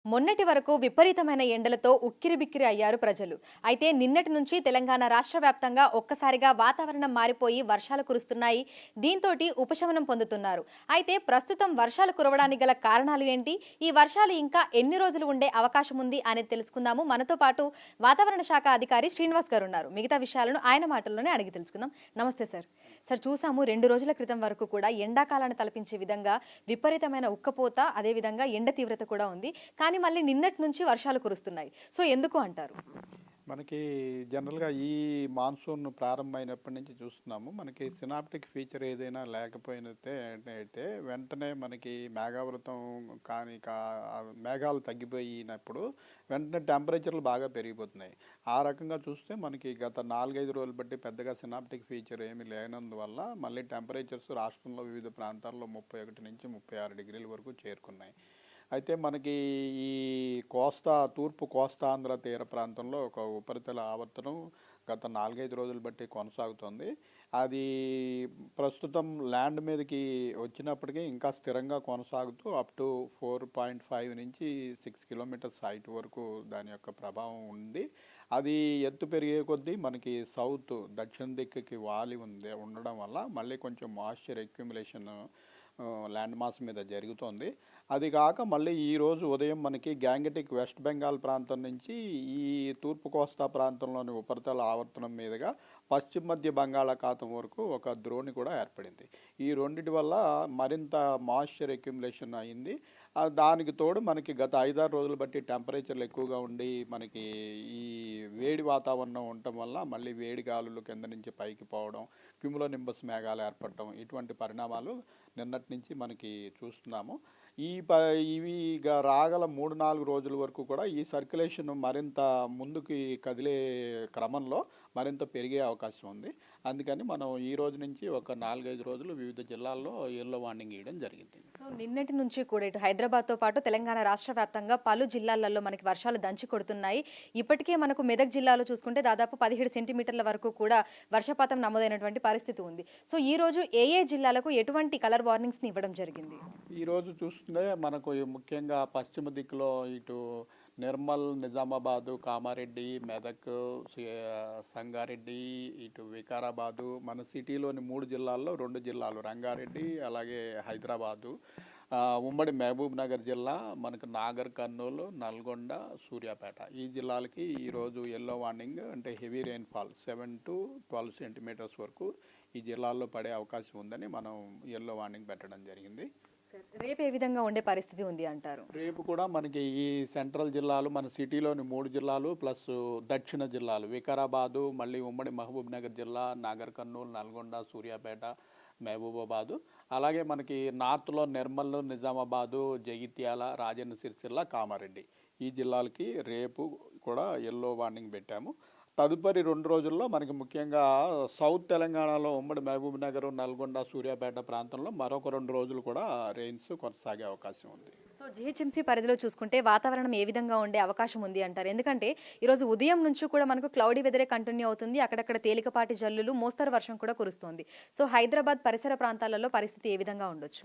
మొన్నటి వరకు విపరీతమైన ఎండలతో ఉక్కిరిబిక్కిరి అయ్యారు ప్రజలు. అయితే నిన్నటి నుంచి తెలంగాణ రాష్ట్ర వ్యాప్తంగా ఒక్కసారిగా వాతావరణం మారిపోయి వర్షాలు కురుస్తున్నాయి. దీంతోటి ఉపశమనం పొందుతున్నారు. అయితే ప్రస్తుతం వర్షాలు కురవడానికి గల కారణాలు ఏంటి? ఈ వర్షాలు ఇంకా ఎన్ని రోజులు ఉండే అవకాశం ఉంది అనేది తెలుసుకుందాము. మనతో పాటు వాతావరణ శాఖ అధికారి శ్రీనివాస్ గారు ఉన్నారు. మిగతా విషయాలను ఆయన మాటల్లోనే అడిగి తెలుసుకుందాం. నమస్తే సార్. సార్, చూసాము 2 రోజుల క్రితం వరకు కూడా ఎండాకాలాన్ని తలపించే విధంగా విపరీతమైన ఉక్కపోత, అదే విధంగా ఎండ తీవ్రత కూడా ఉంది. కానీ మళ్ళీ నిన్నటి నుంచి వర్షాలు కురుస్తున్నాయి. సో ఎందుకు అంటారు? మనకి జనరల్‌గా ఈ మాన్సూన్ ప్రారంభమైనప్పటి నుంచి చూస్తున్నాము. మనకి సినాప్టిక్ ఫీచర్ ఏదైనా లేకపోయినతే అయితే వెంటనే మనకి మేఘావృతం కానీ మేఘాలు తగ్గిపోయినప్పుడు వెంటనే టెంపరేచర్‌లు బాగా పెరిగిపోతున్నాయి. ఆ రకంగా చూస్తే మనకి గత 4, 5 రోజులు బట్టి పెద్దగా సినాప్టిక్ ఫీచర్ ఏమీ లేనందువల్ల మళ్ళీ టెంపరేచర్స్ రాష్ట్రంలో వివిధ ప్రాంతాల్లో 31-36 డిగ్రీల వరకు చేరుకున్నాయి. అయితే మనకి ఈ తూర్పు కోస్తాంధ్ర తీర ప్రాంతంలో ఒక ఉపరితల ఆవర్తనం గత 4, 5 రోజులు బట్టి కొనసాగుతుంది. అది ప్రస్తుతం ల్యాండ్ మీదకి వచ్చినప్పటికీ ఇంకా స్థిరంగా కొనసాగుతూ అప్ టు 4.5 నుంచి 6 కిలోమీటర్స్ హైట్ వరకు దాని యొక్క ప్రభావం ఉంది. అది ఎత్తు పెరిగే కొద్దీ మనకి దక్షిణ దిక్కుకి వాలి ఉండడం వల్ల మళ్ళీ కొంచెం మాయిశ్చర్ అక్యుములేషన్ ల్యాండ్ మాస్ మీద జరుగుతోంది. అది కాక మళ్ళీ ఈరోజు ఉదయం మనకి గ్యాంగటిక్ వెస్ట్ బెంగాల్ ప్రాంతం నుంచి ఈ తూర్పు కోస్తా ప్రాంతంలోని ఉపరితల ఆవర్తనం మీదుగా పశ్చిమ మధ్య బంగాళాఖాతం వరకు ఒక ద్రోణి కూడా ఏర్పడింది. ఈ రెండిటి వల్ల మరింత మాయిశ్చర్ అక్యుములేషన్ అయింది. దానికి తోడు మనకి గత 5-6 రోజులు బట్టి టెంపరేచర్లు ఎక్కువగా ఉండి మనకి ఈ వేడి వాతావరణం ఉండటం వల్ల మళ్ళీ వేడి గాలులు కింద నుంచి పైకి పోవడం, క్యుములోనింబస్ మేఘాలు ఏర్పడటం, ఇటువంటి పరిణామాలు నిన్నటి నుంచి మనకి చూస్తున్నాము. ఇవి రాగల 3-4 రోజుల వరకు కూడా ఈ సర్క్యులేషన్ మరింత ముందుకి కదిలే క్రమంలో మరింత పెరిగే అవకాశం ఉంది. అందుకని మనం ఈ రోజు నుంచి ఒక 4-5 రోజులు వివిధ జిల్లాల్లో యెల్లో వార్నింగ్ ఇవ్వడం జరిగింది. సో నిన్నటి నుంచి కూడా ఇటు హైదరాబాద్తో పాటు తెలంగాణ రాష్ట్ర వ్యాప్తంగా పలు జిల్లాలలో మనకి వర్షాలు దంచి కొడుతున్నాయి. ఇప్పటికే మనకు మెదక్ జిల్లాలో చూసుకుంటే దాదాపు 17 సెంటీమీటర్ల వరకు కూడా వర్షపాతం నమోదైనటువంటి పరిస్థితి ఉంది. సో ఈ రోజు ఏ జిల్లాలకు ఎటువంటి కలర్ వార్నింగ్స్ ని ఇవ్వడం జరిగింది? ఈరోజు చూస్తుంటే మనకు ముఖ్యంగా పశ్చిమ దిక్కులో ఇటు నిర్మల్, నిజామాబాదు, కామారెడ్డి, మెదక్, సంగారెడ్డి, ఇటు వికారాబాదు, మన సిటీలోని 3 జిల్లాల్లో 2 జిల్లాలు రంగారెడ్డి, అలాగే హైదరాబాదు, ఉమ్మడి మహబూబ్ నగర్ జిల్లా, మనకు నాగర్ కర్నూలు, నల్గొండ, సూర్యాపేట ఈ జిల్లాలకి ఈరోజు యెల్లో వార్నింగ్, అంటే హెవీ రెయిన్ఫాల్ 7 to 12 సెంటీమీటర్స్ వరకు ఈ జిల్లాల్లో పడే అవకాశం ఉందని మనం యెల్లో వార్నింగ్ పెట్టడం జరిగింది. రేపు ఏ విధంగా ఉండే పరిస్థితి ఉంది అంటారు? రేపు కూడా మనకి ఈ సెంట్రల్ జిల్లాలు, మన సిటీలోని 3 జిల్లాలు ప్లస్ దక్షిణ జిల్లాలు వికారాబాదు, మళ్ళీ ఉమ్మడి మహబూబ్ నగర్ జిల్లా, నాగర్ కర్నూలు, నల్గొండ, సూర్యాపేట, మహబూబాబాదు, అలాగే మనకి నార్త్లో నిర్మల్, నిజామాబాదు, జగిత్యాల, రాజన్న సిరిసిల్ల, కామారెడ్డి ఈ జిల్లాలకి రేపు కూడా యెల్లో వార్నింగ్ పెట్టాము. తదుపరి 2 రోజుల్లో మనకి ముఖ్యంగా సౌత్ తెలంగాణలో ఉమ్మడి మహబూబ్ నగర్, నల్గొండ, సూర్యాపేట ప్రాంతంలో మరొక 2 రోజులు కూడా రెయిన్స్ కొనసాగే అవకాశం ఉంది. సో జిహెచ్ఎంసీ పరిధిలో చూసుకుంటే వాతావరణం ఏ విధంగా ఉండే అవకాశం ఉంది అంటారు? ఎందుకంటే ఈరోజు ఉదయం నుంచి కూడా మనకు క్లౌడీ వెదరే కంటిన్యూ అవుతుంది. అక్కడక్కడ తేలికపాటి జల్లులు, మోస్తరు వర్షం కూడా కురుస్తోంది. సో హైదరాబాద్ పరిసర ప్రాంతాలలో పరిస్థితి ఏ విధంగా ఉండొచ్చు?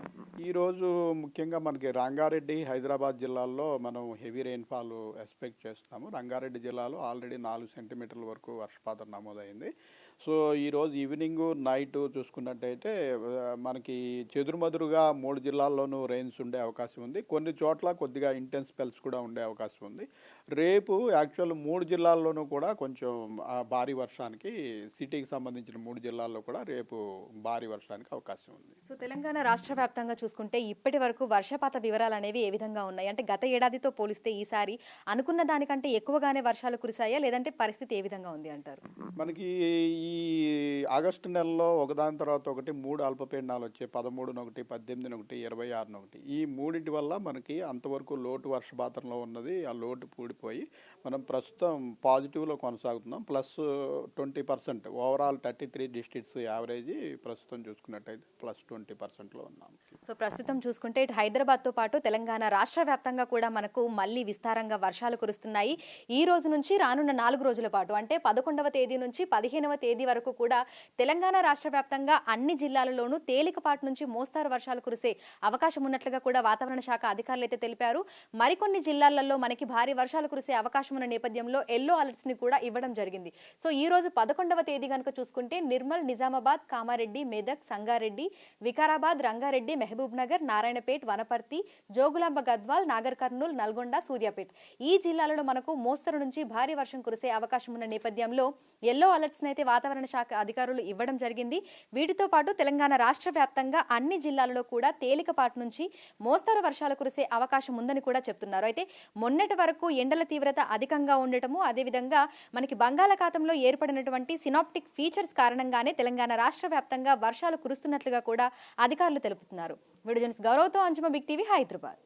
ఈరోజు ముఖ్యంగా మనకి రంగారెడ్డి, హైదరాబాద్ జిల్లాల్లో మనం హెవీ రెయిన్ఫాల్ ఎక్స్పెక్ట్ చేస్తున్నాము. రంగారెడ్డి జిల్లాలో ఆల్రెడీ 4 సెంటీమీటర్ల వరకు వర్షపాతం నమోదైంది. సో ఈరోజు ఈవినింగ్, నైట్ చూసుకున్నట్టయితే మనకి చెదురుమదురుగా 3 జిల్లాల్లోనూ రెయిన్స్ ఉండే అవకాశం ఉంది. కొన్ని చోట్ల కొద్దిగా ఇంటెన్స్ స్పెల్స్ కూడా ఉండే అవకాశం ఉంది. రేపు యాక్చువల్ 3 జిల్లాల్లోనూ కూడా కొంచెం భారీ వర్షానికి, సిటీకి సంబంధించిన 3 జిల్లాల్లో కూడా రేపు భారీ వర్షానికి అవకాశం ఉంది. సో తెలంగాణ రాష్ట్ర వ్యాప్తంగా చూసుకుంటే ఇప్పటి వరకు వర్షపాత వివరాలు అనేవి ఏ విధంగా ఉన్నాయి? అంటే గత ఏడాదితో పోలిస్తే ఈసారి అనుకున్న దానికంటే ఎక్కువగానే వర్షాలు కురిసాయా, లేదంటే పరిస్థితి ఏ విధంగా ఉంది అంటారు? మనకి ఈ ఆగస్టు నెలలో ఒకదాని తర్వాత ఒకటి 3 అల్పపీడనాలు వచ్చాయి. 13-1, 18-1, 26-1. ఈ మూడింటి వల్ల మనకి అంతవరకు లోటు వర్షపాతంలో ఉన్నది ఆ లోటు పూడిపోయి మనం ప్రస్తుతం పాజిటివ్లో కొనసాగుతున్నాం. ప్లస్ 20%, ఓవరాల్ 33 డిస్ట్రిక్ట్స్ యావరేజీ ప్రస్తుతం చూసుకున్నట్టయితే ప్లస్ 20%లో ఉన్నాం. సో ప్రస్తుతం చూసుకుంటే ఇటు హైదరాబాద్తో పాటు తెలంగాణ రాష్ట్ర వ్యాప్తంగా కూడా మనకు మళ్ళీ విస్తారంగా వర్షాలు కురుస్తున్నాయి. ఈ రోజు నుంచి రానున్న 4 రోజుల పాటు, అంటే 11వ తేదీ నుంచి 15వ తేదీ తేదీ వరకు కూడా తెలంగాణ రాష్ట్ర వ్యాప్తంగా అన్ని జిల్లాలలోనూ తేలికపాటి నుంచి మోస్తారు వర్షాలు కురిసే అవకాశం ఉన్నట్లుగా కూడా వాతావరణ శాఖ అధికారులు అయితే తెలిపారు. మరికొన్ని జిల్లాలలో మనకి భారీ వర్షాలు కురిసే అవకాశం ఉన్న నేపథ్యంలో ఎల్లో అలర్ట్స్ ని కూడా ఇవ్వడం జరిగింది. సో ఈ రోజు 11వ తేదీ కనుక చూసుకుంటే నిర్మల్, నిజామాబాద్, కామారెడ్డి, మెదక్, సంగారెడ్డి, వికారాబాద్, రంగారెడ్డి, మహబూబ్ నగర్, నారాయణపేట్, వనపర్తి, జోగులాంబ గద్వాల్, నాగర్ కర్నూల్, నల్గొండ, సూర్యాపేట్ ఈ జిల్లాలలో మనకు మోస్తరు నుంచి భారీ వర్షం కురిసే అవకాశం ఉన్న నేపథ్యంలో ఎల్లో అలర్ట్స్ అయితే వాతావరణ శాఖ అధికారులు ఇవ్వడం జరిగింది. వీటితో పాటు తెలంగాణ రాష్ట్ర వ్యాప్తంగా అన్ని జిల్లాలలో కూడా తేలికపాటి నుంచి మోస్తరు వర్షాలు కురిసే అవకాశం ఉందని కూడా చెప్తున్నారు. అయితే మొన్నటి వరకు ఎండల తీవ్రత అధికంగా ఉండటము, అదేవిధంగా మనకి బంగాళాఖాతంలో ఏర్పడినటువంటి సినాప్టిక్ ఫీచర్స్ కారణంగానే తెలంగాణ రాష్ట్ర వ్యాప్తంగా వర్షాలు కురుస్తున్నట్లుగా కూడా అధికారులు తెలుపుతున్నారు. వీడియో జర్నలిస్ట్ గౌరవ్తో అంజుమ, బిగ్ టీవీ, హైదరాబాద్.